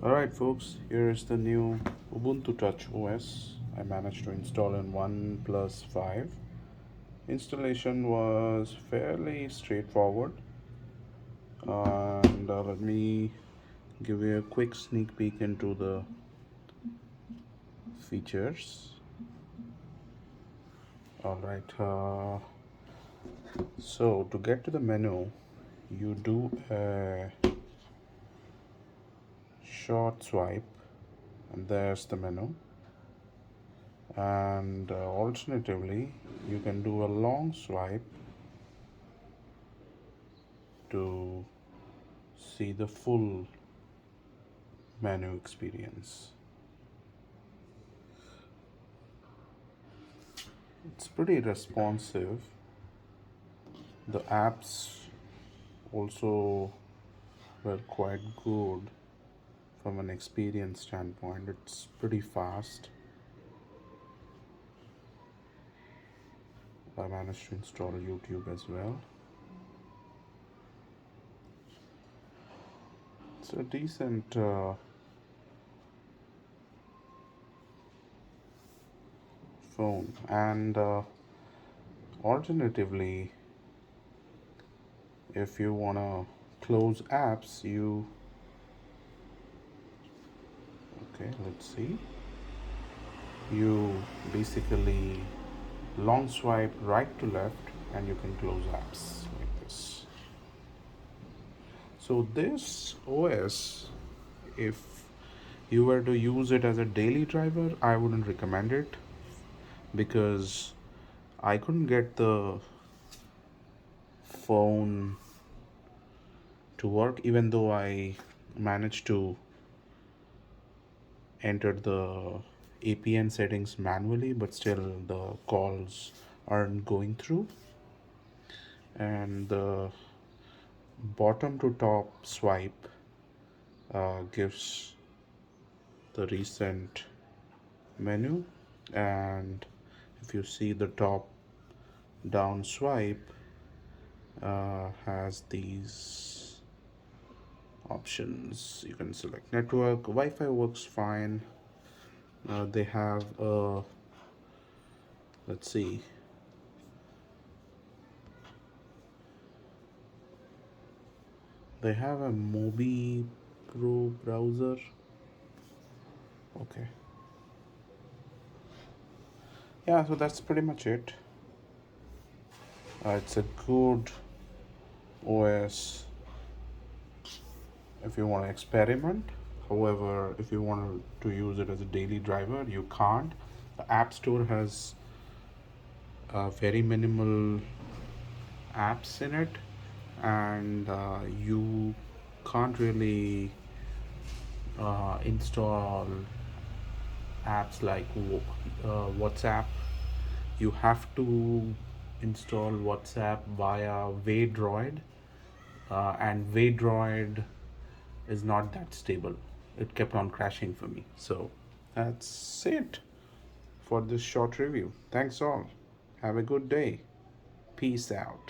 Alright folks, here is the new Ubuntu Touch OS. I managed to install in OnePlus 5. Installation was fairly straightforward, and let me give you a quick sneak peek into the features. Alright, so to get to the menu, you do a short swipe, and there's the menu. And alternatively, you can do a long swipe to see the full menu experience. It's pretty responsive. The apps also were quite good from an experience standpoint. It's pretty fast. I managed to install YouTube as well. It's a decent phone, and alternatively, if you want to close apps, let's see, you basically long swipe right to left and you can close apps like this. So this OS, if you were to use it as a daily driver, I wouldn't recommend it, because I couldn't get the phone to work, even though I managed to enter the APN settings manually, but still the calls aren't going through. And the bottom to top swipe gives the recent menu, and if you see the top down swipe has these options. You can select network. Wi-Fi works fine. They have a, let's see, they have a Mobi Pro browser. Okay, yeah, so that's pretty much it. It's a good OS if you want to experiment. However, if you want to use it as a daily driver, you can't. The App Store has very minimal apps in it, and you can't really install apps like WhatsApp. You have to install WhatsApp via Waydroid, and Waydroid is not that stable. It kept on crashing for me. So that's it for this short review. Thanks all. Have a good day. Peace out.